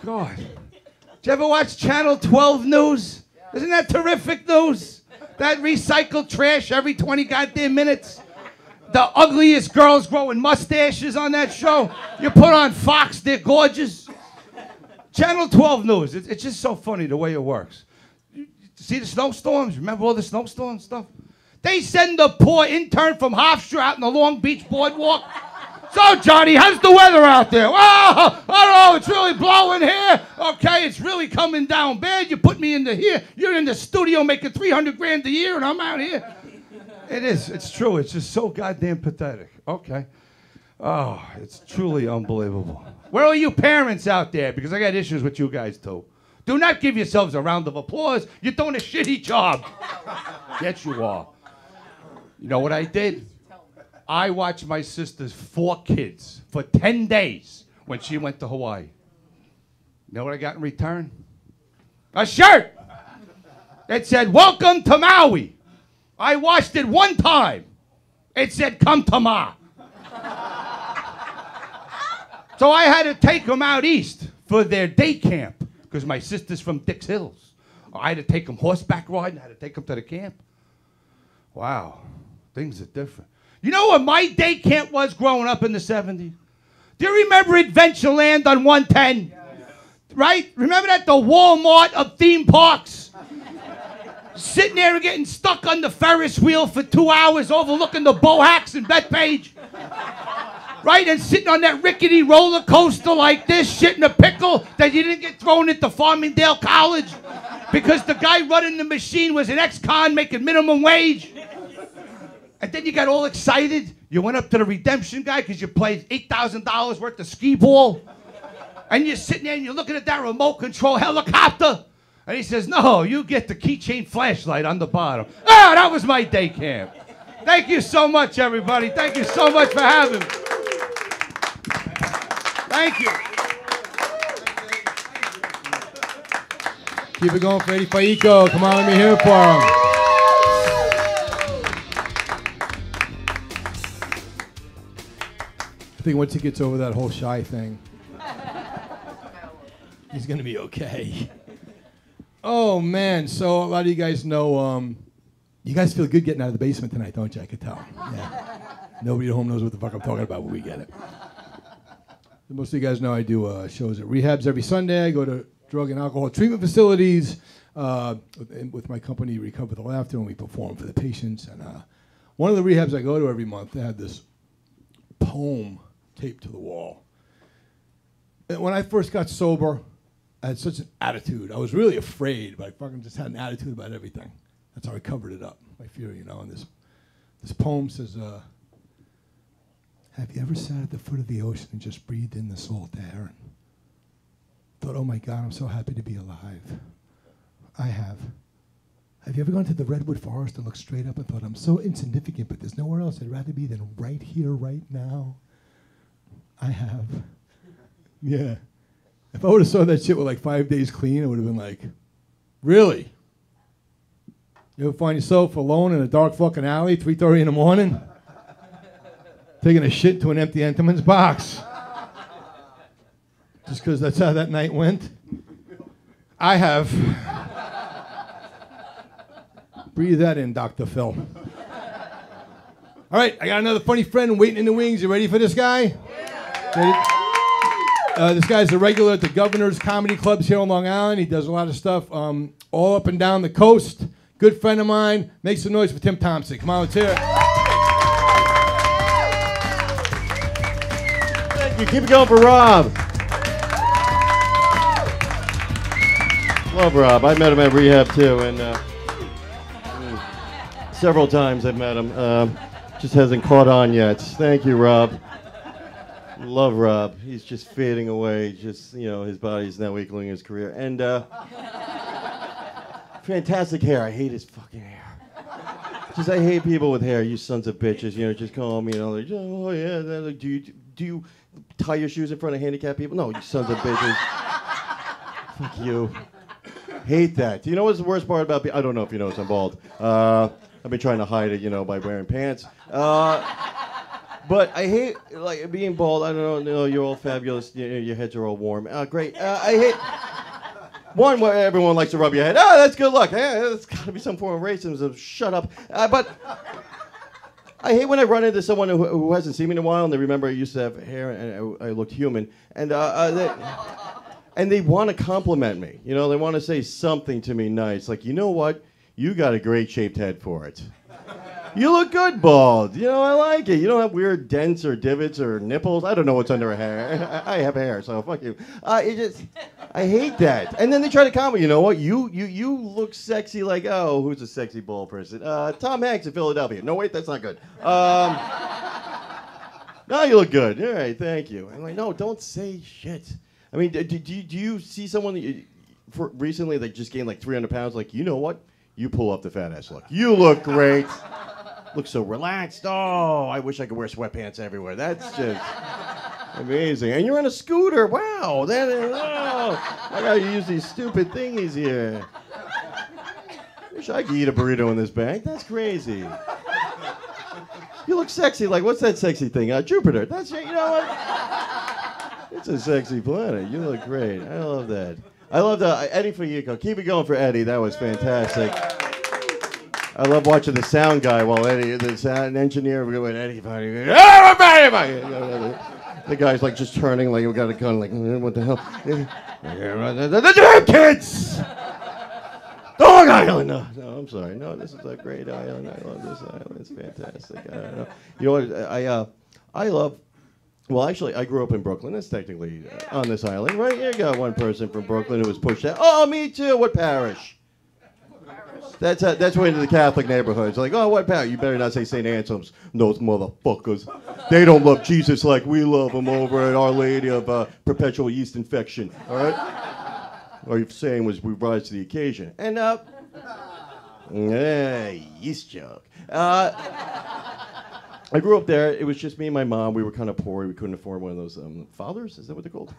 Speaker 3: God. Did you ever watch Channel 12 News? Isn't that terrific news? That recycled trash every 20 goddamn minutes. The ugliest girls growing mustaches on that show. You put on Fox, they're gorgeous. Channel 12 News, it's just so funny the way it works. You see the snowstorms? Remember all the snowstorm stuff? They send the poor intern from Hofstra out in the Long Beach boardwalk So, Johnny, how's the weather out there? Oh, oh, it's really blowing here. Okay, it's really coming down bad. You put me into here. You're in the studio making $300,000 a year, and I'm out here. It is. It's true. It's just so goddamn pathetic. Okay. Oh, it's truly unbelievable. Where are you parents out there? Because I got issues with you guys, too. Do not give yourselves a round of applause. You're doing a shitty job. Yes, you are. You know what I did? I watched my sister's 4 kids for 10 days when she went to Hawaii. You know what I got in return? A shirt. It said, "Welcome to Maui." I watched it one time. It said, "Come to Ma." So I had to take them out east for their day camp because my sister's from Dix Hills. I had to take them horseback riding. I had to take them to the camp. Wow, things are different. You know what my day camp was growing up in the 70s? Do you remember Adventureland on 110? Right? Remember that? The Walmart of theme parks? Sitting there and getting stuck on the Ferris wheel for 2 hours overlooking the Bohacks and Bethpage. Right? And sitting on that rickety roller coaster like this, shit in a pickle that you didn't get thrown into Farmingdale College because the guy running the machine was an ex-con making minimum wage. And then you got all excited. You went up to the redemption guy because you played $8,000 worth of skee ball. And you're sitting there and you're looking at that remote control helicopter. And he says, "No, you get the keychain flashlight on the bottom." Ah, that was my day camp. Thank you so much, everybody. Thank you so much for having me. Thank you.
Speaker 2: Keep it going for Eddie Faicco. Come on, let me hear it for him. I think once he gets over that whole shy thing, he's going to be okay. Oh, man. So a lot of you guys know, you guys feel good getting out of the basement tonight, don't you? I could tell. Yeah. Nobody at home knows what the fuck I'm talking about, but we get it. Most of you guys know I do shows at rehabs every Sunday. I go to drug and alcohol treatment facilities with my company, Recover the Laughter, and we perform for the patients. And one of the rehabs I go to every month, they had this poem taped to the wall. And when I first got sober, I had such an attitude. I was really afraid, but I fucking just had an attitude about everything. That's how I covered it up, my fear, you know. And this poem says, "Have you ever sat at the foot of the ocean and just breathed in the salt air and thought, oh my God, I'm so happy to be alive? I have. Have you ever gone to the redwood forest and looked straight up and thought, I'm so insignificant, but there's nowhere else I'd rather be than right here, right now? I have." Yeah. If I would have saw that shit with like 5 days clean, it would have been like, really? You ever find yourself alone in a dark fucking alley, 3:30 in the morning? Taking a shit to an empty Entenmann's box. Just because that's how that night went? I have. Breathe that in, Dr. Phil. All right, I got another funny friend waiting in the wings. You ready for this guy? Yeah. This guy's a regular at the Governor's Comedy Clubs here on Long Island. He does a lot of stuff all up and down the coast. Good friend of mine. Make some noise for Tim Thompson. Come on, let's hear it.
Speaker 4: You keep it going for Rob. Love Rob. I met him at rehab too, and several times I've met him. Just hasn't caught on yet. Thank you, Rob. Love Rob. He's just fading away. Just, you know, his body's now equaling his career. And fantastic hair. I hate his fucking hair. Just I hate people with hair. You sons of bitches. You know, just call me. You know, like, oh yeah. Like, do you tie your shoes in front of handicapped people? No, you sons of bitches. Fuck you. Hate that. Do you know what's the worst part about I don't know if you know this, I'm bald. I've been trying to hide it, you know, by wearing pants. But I hate, like, being bald. I don't know, you're all fabulous. Your heads are all warm. Great. I hate, one, where everyone likes to rub your head. Oh, that's good luck. That's got to be some form of racism. Shut up. But I hate when I run into someone who hasn't seen me in a while, and they remember I used to have hair, and I looked human. And they want to compliment me. You know, they want to say something to me nice. Like, you know what? You got a great shaped head for it. You look good bald. You know, I like it. You don't have weird dents or divots or nipples. I don't know what's under a hair. I have hair, so fuck you. I hate that. And then they try to comment. You know what? You look sexy. Like, oh, who's a sexy bald person? Tom Hanks in Philadelphia. No, wait, that's not good. No, you look good. All right, thank you. I'm like, no, don't say shit. I mean, do you see someone that recently that just gained like 300 pounds? Like, you know what? You pull up the fat ass look. You look great. Look so relaxed. Oh, I wish I could wear sweatpants everywhere. That's just amazing. And you're on a scooter. Wow. That is, oh, I gotta use these stupid thingies here. Wish I could eat a burrito in this bag. That's crazy. You look sexy. Like, what's that sexy thing? Jupiter. That's, you know what? It's a sexy planet. You look great. I love that. I love Eddie Faicco. Keep it going for Eddie. That was fantastic. I love watching the sound guy while Eddie, the sound engineer, with Eddie. The guy's like just turning, like we got a gun, like what the hell? The damn kids! Dog Island. No, I'm sorry. No, this is a great island. I love this island. It's fantastic. You know what? I love. Well, actually, I grew up in Brooklyn. That's technically on this island, right? You got one person from Brooklyn who was pushed out. Oh, me too. What parish? That's way into the Catholic neighborhoods. Like, oh, what parish? You better not say St. Anselm's. Those motherfuckers. They don't love Jesus like we love him over at Our Lady of Perpetual Yeast Infection. All right? All you're saying was we rise to the occasion. And, yeast joke. I grew up there. It was just me and my mom. We were kind of poor. We couldn't afford one of those fathers. Is that what they're called?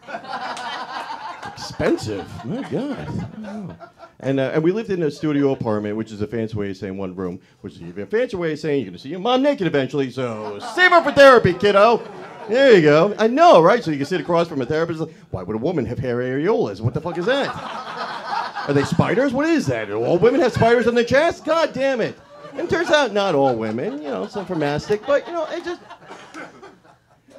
Speaker 4: Expensive. My God. And we lived in a studio apartment, which is a fancy way of saying one room, which is even a fancy way of saying you're going to see your mom naked eventually, so save her for therapy, kiddo. There you go. I know, right? So you can sit across from a therapist. Like, why would a woman have hair areolas? What the fuck is that? Are they spiders? What is that? Do all women have spiders on their chest? God damn it. And it turns out not all women, you know, some for mastic, but, you know,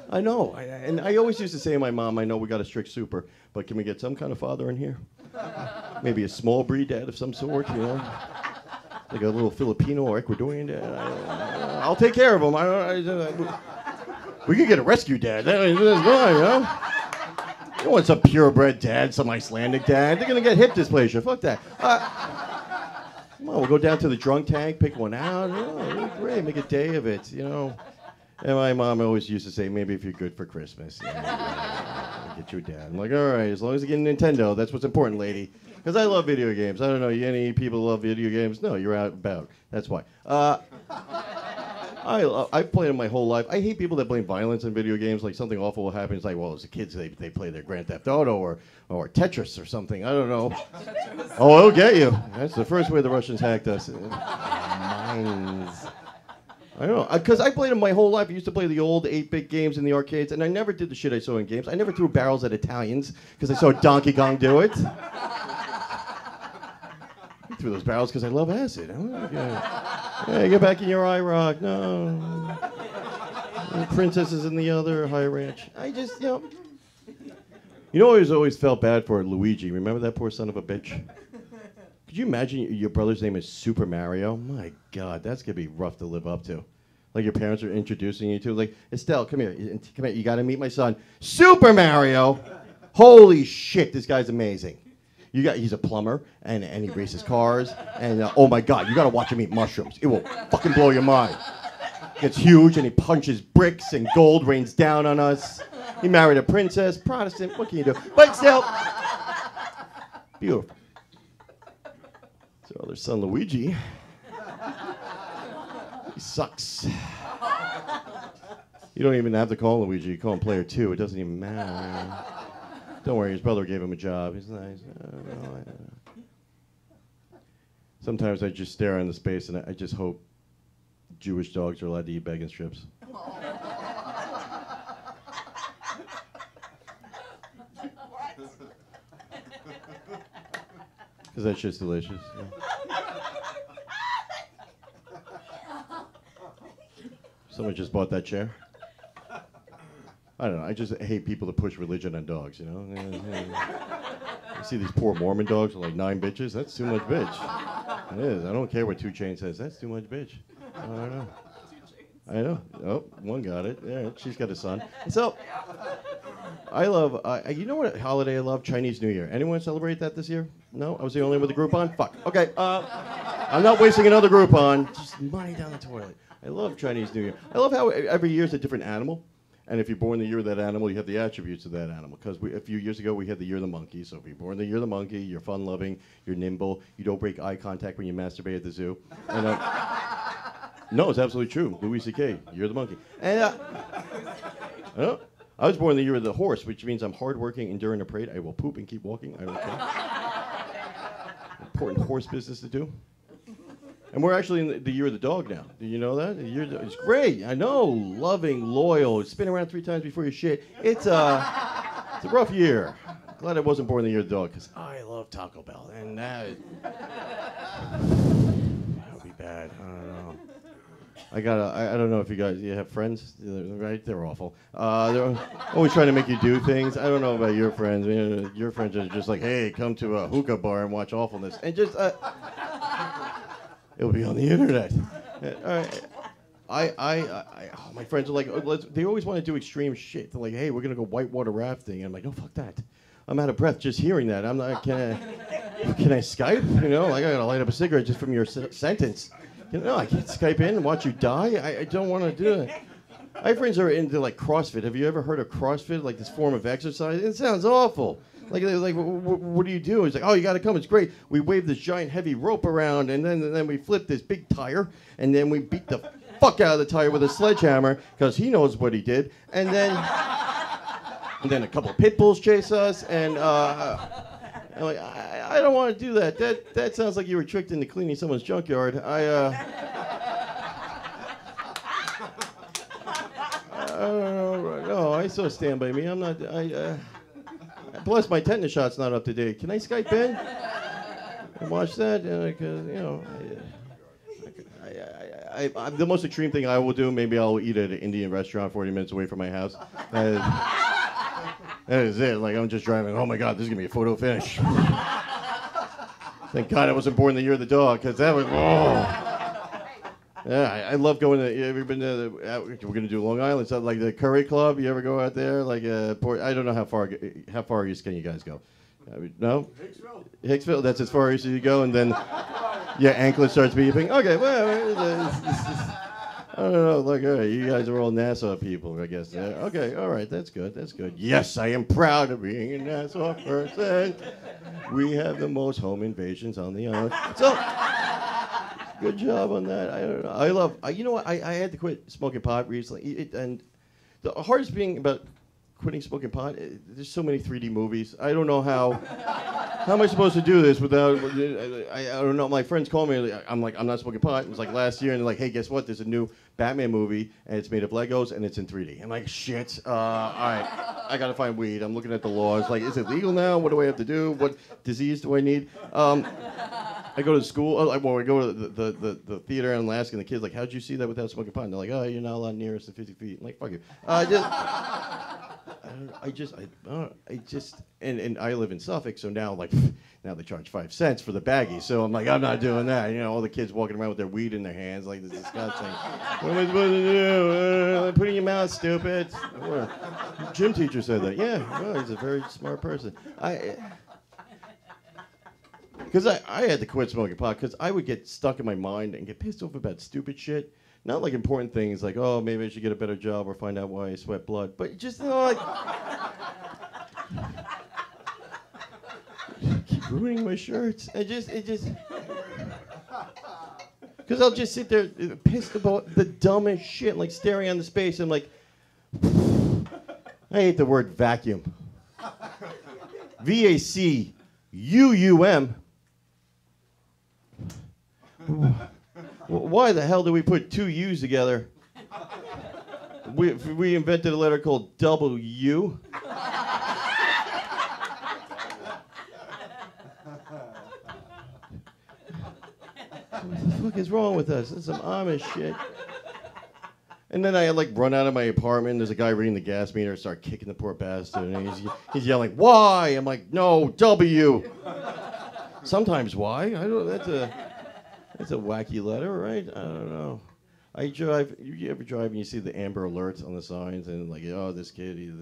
Speaker 4: I know. And I always used to say to my mom, I know we got a strict super, but can we get some kind of father in here? Maybe a small breed dad of some sort, you know? Like a little Filipino or Ecuadorian dad. I'll take care of him. We could get a rescue dad. That's fine, you know? You don't want some purebred dad, some Icelandic dad. They're going to get hip dysplasia. Fuck that. Come on, we'll go down to the drunk tank, pick one out. Oh, great, make a day of it, you know. And my mom always used to say, maybe if you're good for Christmas, you know, I'll get you a dad. I'm like, all right, as long as you get a Nintendo, that's what's important, lady. Because I love video games. I don't know, any people love video games? No, you're out about. That's why. I've played them my whole life. I hate people that blame violence in video games, like something awful will happen. It's like, well, as kids, they play their Grand Theft Auto or Tetris or something. I don't know. Oh, it'll get you. That's the first way the Russians hacked us. Minds. I don't know. Because I played them my whole life. I used to play the old 8-bit games in the arcades, and I never did the shit I saw in games. I never threw barrels at Italians because I saw Donkey Kong do it. I threw those barrels because I love acid. Yeah, get back in your IROC. No. Princesses in the other high ranch. I just, you know. You know, I always felt bad for Luigi. Remember that poor son of a bitch? Could you imagine your brother's name is Super Mario? My God, that's going to be rough to live up to. Like your parents are introducing you to, like, Estelle, come here. You got to meet my son. Super Mario! Holy shit, this guy's amazing. He's a plumber, and he races cars, and oh my God, you got to watch him eat mushrooms. It will fucking blow your mind. He gets huge, and he punches bricks, and gold rains down on us. He married a princess, Protestant, what can you do? But still, beautiful. So their son Luigi, he sucks. You don't even have to call Luigi, you call him Player 2, it doesn't even matter. Don't worry, his brother gave him a job. He's nice. Sometimes I just stare into space and I just hope Jewish dogs are allowed to eat bacon strips. Because that shit's delicious. Yeah. Someone just bought that chair. I don't know. I just hate people that push religion on dogs, you know? You see these poor Mormon dogs with like 9 bitches? That's too much bitch. It is. I don't care what 2 Chainz says. That's too much bitch. I don't know. I know. Oh, one got it. Yeah, she's got a son. So, I love, you know what holiday I love? Chinese New Year. Anyone celebrate that this year? No? I was the only one with the Groupon? Fuck. Okay, I'm not wasting another Groupon. Just money down the toilet. I love Chinese New Year. I love how every year is a different animal. And if you're born the year of that animal, you have the attributes of that animal. Because a few years ago, we had the year of the monkey. So if you're born the year of the monkey, you're fun-loving, you're nimble, you don't break eye contact when you masturbate at the zoo. And, no, it's absolutely true. Louis C.K., you're the monkey. And I was born the year of the horse, which means I'm hardworking, enduring a parade. I will poop and keep walking. I don't care. Important horse business to do. And we're actually in the year of the dog now. Do you know that? It's great. I know. Loving, loyal. Spin around 3 times before you shit. It's a rough year. Glad I wasn't born the year of the dog, because I love Taco Bell. And that would be bad. I don't know. I don't know if you have friends, right? They're awful. They're always trying to make you do things. I don't know about your friends. Your friends are just like, hey, come to a hookah bar and watch awfulness. And just, it'll be on the internet. All right. My friends are like, they always want to do extreme shit. They're like, hey, we're going to go whitewater rafting. And I'm like, no, fuck that. I'm out of breath just hearing that. I'm not, can I Skype? You know, like I got to light up a cigarette just from your sentence. You know, I can't Skype in and watch you die. I don't want to do it. My friends are into like CrossFit. Have you ever heard of CrossFit, like this form of exercise? It sounds awful. Like what do you do? It's like, oh, you got to come. It's great. We wave this giant heavy rope around, and then we flip this big tire, and then we beat the fuck out of the tire with a sledgehammer because he knows what he did. And then a couple of pit bulls chase us, and I'm like, I don't want to do that. That sounds like you were tricked into cleaning someone's junkyard. No, I still stand by me. I'm not. Plus, my tetanus shot's not up to date. Can I Skype in and watch that? The most extreme thing I will do, maybe I'll eat at an Indian restaurant 40 minutes away from my house. That is it. Like, I'm just driving. Oh my God, this is gonna be a photo finish. Thank God I wasn't born the year of the dog, because that was. Yeah, I love going to. You ever been to? We're gonna do Long Island, so like the Curry Club. You ever go out there? Like I don't know how far east can you guys go? No. Hicksville. That's as far east as you go, and then your anklet starts beeping. Okay, well. I don't know, like, all right, you guys are all Nassau people, I guess. Okay, all right, that's good, that's good. Yes, I am proud of being a Nassau person. We have the most home invasions on the island. So, good job on that. I don't know. I love, you know what, I had to quit smoking pot recently, and the hardest thing about quitting smoking pot, there's so many 3D movies. I don't know how am I supposed to do this without, I don't know, my friends call me, I'm like, I'm not smoking pot. It was like last year, and they're like, hey, guess what? There's a new Batman movie, and it's made of Legos, and it's in 3D. I'm like, shit, all right, I gotta find weed. I'm looking at the laws, like, is it legal now? What do I have to do? What disease do I need? I go to school, I go to the theater, and I'm asking the kids, like, how'd you see that without smoking pot? And they're like, oh, you're not allowed near us than 50 feet. I'm like, fuck you. And I live in Suffolk, so now they charge 5 cents for the baggie. So I'm like, I'm not doing that. You know, all the kids walking around with their weed in their hands, like this disgusting. What am I supposed to do? Put it in your mouth, stupid. Gym teacher said that. Yeah, well, he's a very smart person. Because I had to quit smoking pot because I would get stuck in my mind and get pissed off about stupid shit. Not like important things like, oh, maybe I should get a better job or find out why I sweat blood. But just, like, keep ruining my shirts. It just, because I'll just sit there pissed about the dumbest shit, like staring into space. And like, I hate the word vacuum. VACUUM. Why the hell do we put 2 U's together? We invented a letter called W. What the fuck is wrong with us? That's some Amish shit. And then I run out of my apartment. There's a guy reading the gas meter. I start kicking the poor bastard. And he's yelling, "Why?" I'm like, "No, W." Sometimes why? I don't. That's a wacky letter, right? I don't know. I drive. You ever drive and you see the Amber Alerts on the signs and like, oh, this kid, he's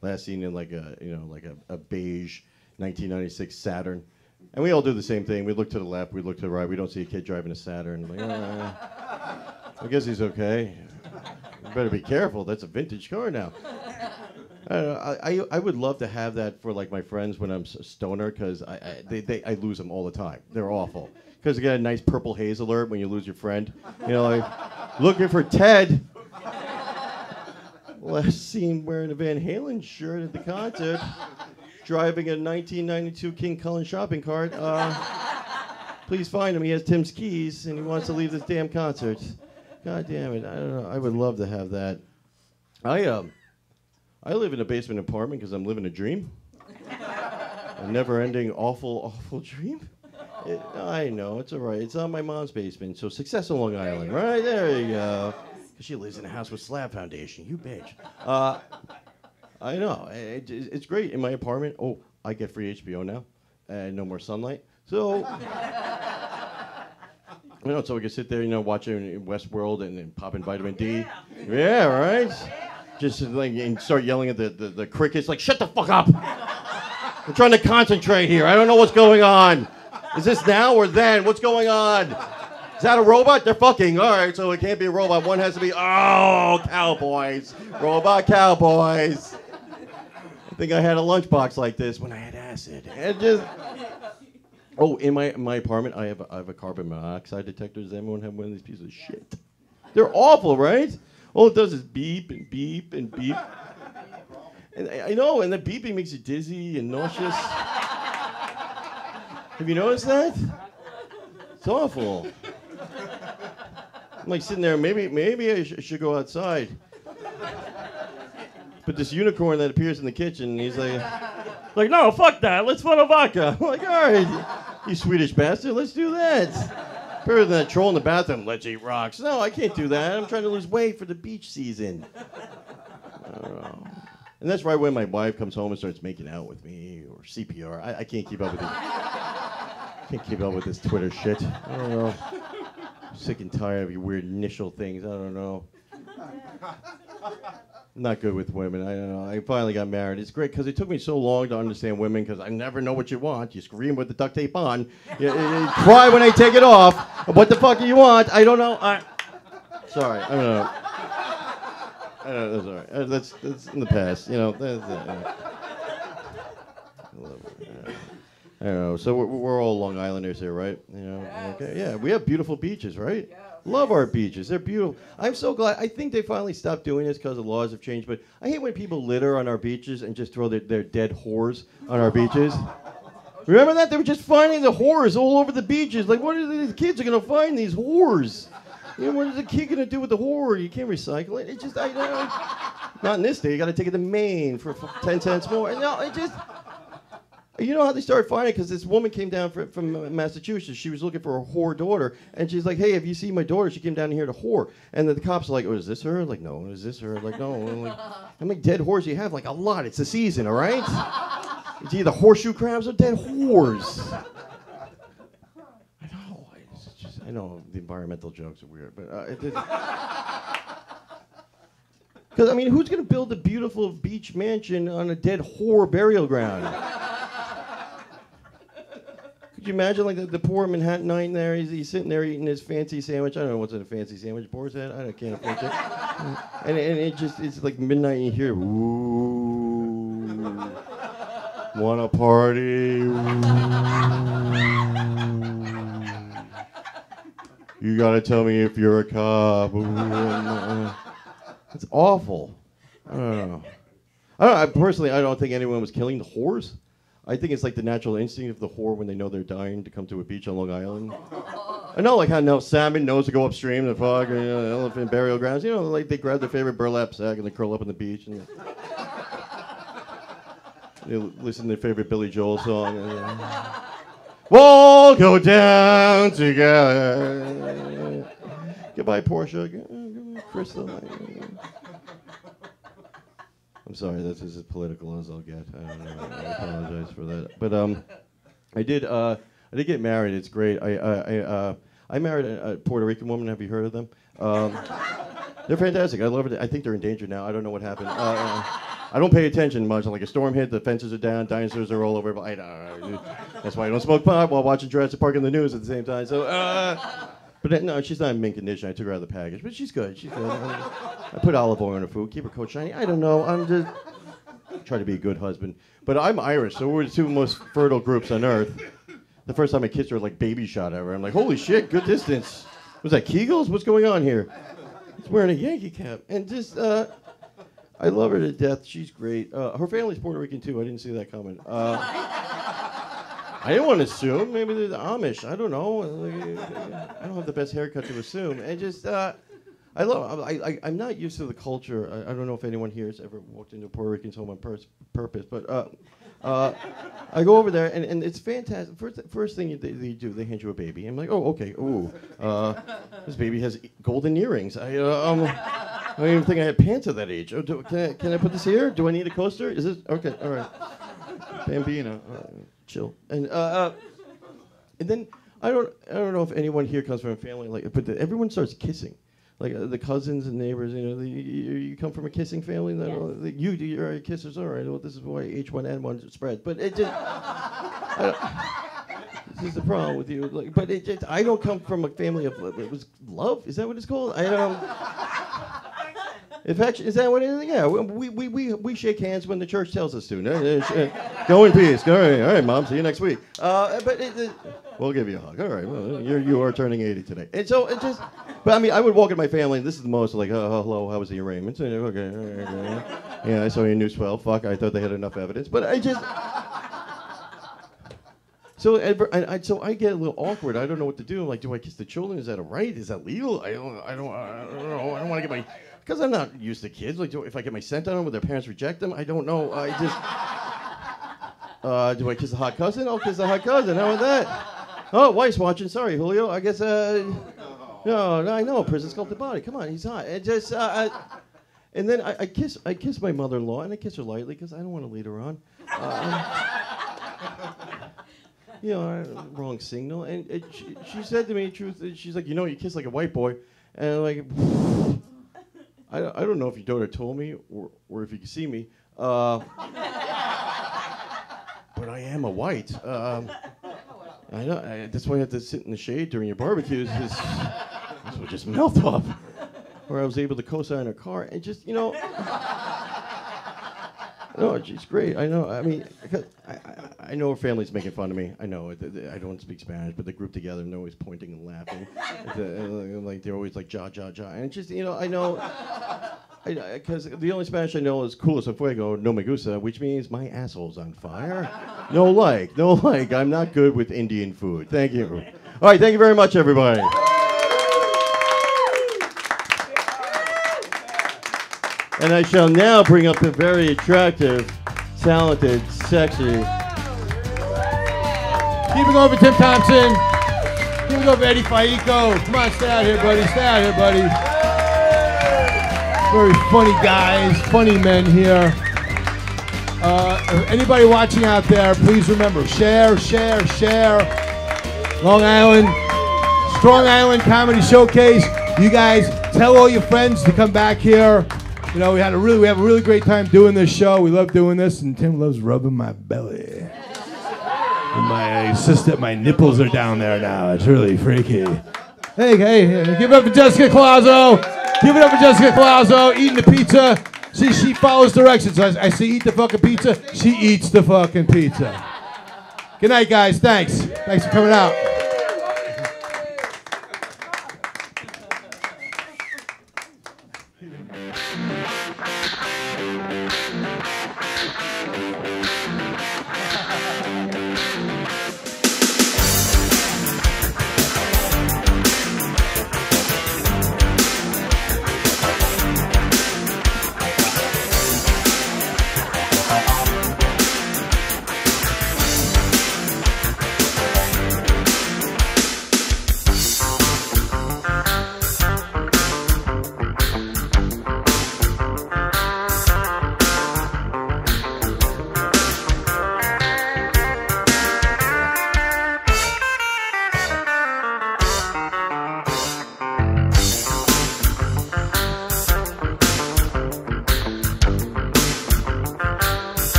Speaker 4: last seen in like a beige 1996 Saturn, and we all do the same thing. We look to the left, we look to the right. We don't see a kid driving a Saturn. Like, I guess he's okay. You better be careful. That's a vintage car now. I don't know, I would love to have that for like my friends when I'm stoner, because I lose them all the time. They're awful. Because you get a nice purple haze alert when you lose your friend. You know, like, looking for Ted. Last seen wearing a Van Halen shirt at the concert. Driving a 1992 King Cullen shopping cart. Please find him. He has Tim's keys and he wants to leave this damn concert. God damn it. I don't know. I would love to have that. I live in a basement apartment because I'm living a dream. A never-ending, awful, awful dream. I know, it's all right. It's on my mom's basement, so success on Long Island, right? There you go. She lives in a house with slab foundation, you bitch. I know, it's great in my apartment. Oh, I get free HBO now, and no more sunlight. So, so we can sit there, watching Westworld and popping vitamin D. Yeah, right? Just like, and start yelling at the crickets, like, shut the fuck up! I'm trying to concentrate here. I don't know what's going on. Is this now or then? What's going on? Is that a robot? They're fucking. All right, so it can't be a robot. One has to be, cowboys. Robot cowboys. I think I had a lunchbox like this when I had acid. And just... Oh, in my apartment, I have a carbon monoxide detector. Does anyone have one of these pieces of shit? They're awful, right? All it does is beep and beep and beep. And I know, and the beeping makes you dizzy and nauseous. Have you noticed that? It's awful. I'm like sitting there, maybe I should go outside. But this unicorn that appears in the kitchen, he's like, no, fuck that, let's put a vodka. I'm like, all right, you Swedish bastard, let's do that. Better than that troll in the bathroom, let's eat rocks. No, I can't do that. I'm trying to lose weight for the beach season. I don't know. And that's right when my wife comes home and starts making out with me or CPR. I can't keep up with it. Can't keep up with this Twitter shit. I don't know. I'm sick and tired of your weird initial things. I don't know. I'm not good with women. I don't know. I finally got married. It's great because it took me so long to understand women because I never know what you want. You scream with the duct tape on. You cry when I take it off. What the fuck do you want? I don't know. Sorry. I don't know. That's all right. That's in the past. I don't know. So we're all Long Islanders here, right?
Speaker 1: Yes.
Speaker 4: Okay. Yeah, we have beautiful beaches, right? Yeah. Love our beaches. They're beautiful. I'm so glad. I think they finally stopped doing this because the laws have changed. But I hate when people litter on our beaches and just throw their dead whores on our beaches. Remember that? They were just finding the whores all over the beaches. Like, what are these kids are gonna find these whores? What is a kid gonna do with the whore? You can't recycle it. It's just, I know. Not in this day. You gotta take it to Maine for 10 cents more. No, it just. You know how they started finding it? Because this woman came down from Massachusetts. She was looking for a whore daughter. And she's like, hey, have you seen my daughter? She came down here to whore. And the cops are like, oh, is this her? Like, no. Is this her? Like, no. I'm like, how many dead whores do you have? Like, a lot. It's the season, all right? It's either horseshoe crabs or dead whores. I know. I know the environmental jokes are weird. But because, I mean, who's going to build a beautiful beach mansion on a dead whore burial ground? Could you imagine, like, the poor Manhattanite there? He's sitting there eating his fancy sandwich. I don't know what's in a fancy sandwich. Boar's Head? I can't afford it. And it's like midnight and you hear, ooh, wanna party? Ooh. You gotta tell me if you're a cop. Ooh. It's awful. I don't know. Personally, I don't think anyone was killing the whores. I think it's like the natural instinct of the whore when they know they're dying to come to a beach on Long Island. I know, like how salmon knows to go upstream, the fog, elephant burial grounds. Like they grab their favorite burlap sack and they curl up on the beach and they listen to their favorite Billy Joel song. We'll go down together. Goodbye, Portia. Goodbye, Crystal. I'm sorry, that's as political as I'll get. I don't know. I apologize for that. But I did get married. It's great. I I married a Puerto Rican woman. Have you heard of them? They're fantastic. I love it. I think they're endangered now. I don't know what happened. I don't pay attention much. Like a storm hit, the fences are down, dinosaurs are all over. But that's why I don't smoke pot while watching Jurassic Park in the news at the same time. So, but no, she's not in mint condition. I took her out of the package, but she's good. She's good. I put olive oil on her food, keep her coat shiny. I don't know. I'm just try to be a good husband. But I'm Irish, so we're the two most fertile groups on earth. The first time I kissed her, like baby shot at her. I'm like, holy shit, good distance. Was that Kegels? What's going on here? He's wearing a Yankee cap. And just, I love her to death. She's great. Her family's Puerto Rican, too. I didn't see that coming. I didn't want to assume. Maybe they're the Amish. I don't know. I don't have the best haircut to assume. And just, I'm not used to the culture. I don't know if anyone here has ever walked into a Puerto Rican's home on purpose, but I go over there, and it's fantastic. First thing they do, they hand you a baby. I'm like, oh, okay. Ooh, this baby has golden earrings. I don't even think I had pants at that age. Oh, can I put this here? Do I need a coaster? Is this okay? All right. Bambino, chill. And then I don't know if anyone here comes from a family like, but everyone starts kissing. Like the cousins and neighbors, you know, you come from a kissing family.
Speaker 1: Yeah.
Speaker 4: You're kissers, all right. Well, this is why H1N1 spreads. But it just, this is the problem with you. Like, but it just, I don't come from a family of it was love. Is that what it's called? I don't. Affection, is that what it is? Yeah, we shake hands when the church tells us to. Go in peace. All right, Mom. See you next week. But we'll give you a hug. All right. Well, you are turning 80 today, and so it just. But I mean, I would walk in my family, and this is the most like, oh, hello, how was the arraignment? Okay, okay. Yeah, I saw your new swell. Fuck, I thought they had enough evidence, but I just. So I get a little awkward. I don't know what to do. I'm like, do I kiss the children? Is that a right? Is that legal? I don't know. I don't want to get my. Because I'm not used to kids. Like, if I get my scent on them, will their parents reject them? I don't know. I just. Do I kiss the hot cousin? I'll kiss the hot cousin. How about that? Oh, wife's watching. Sorry, Julio. I guess. No, I know. Prison sculpted body. Come on, he's hot. It just. And then I kiss my mother-in-law, and I kiss her lightly because I don't want to lead her on. Wrong signal. And she said to me, truth. She's like, you kiss like a white boy, and I'm like. I don't know if your daughter told me or if you can see me, but I am a white. I know. That's why I have to sit in the shade during your barbecues. This would just melt off. Or I was able to co-sign her car and just, No, she's great. I know. I mean, I know her family's making fun of me. I know. I don't speak Spanish, but they group together and they're always pointing and laughing. Like they're always like ja ja ja, and it's just I know. Because the only Spanish I know is "culo se fuego, no me gusta," which means my asshole's on fire. No like. I'm not good with Indian food. Thank you. All right, thank you very much, everybody. And I shall now bring up the very attractive, talented, sexy.
Speaker 2: Keep it going for Tim Thompson. Keep it going for Eddie Faicco. Come on, stay out here, buddy. Stay out here, buddy. Very funny guys, funny men here. Anybody watching out there, please remember, share. Long Island, Strong Island Comedy Showcase. You guys tell all your friends to come back here. We have a really great time doing this show. We love doing this, and Tim loves rubbing my belly. And my nipples are down there now. It's really freaky. Hey, give it up for Jessica Clauso. Give it up for Jessica Clauso, eating the pizza. See, she follows directions. So I say eat the fucking pizza. She eats the fucking pizza. Good night, guys. Thanks for coming out.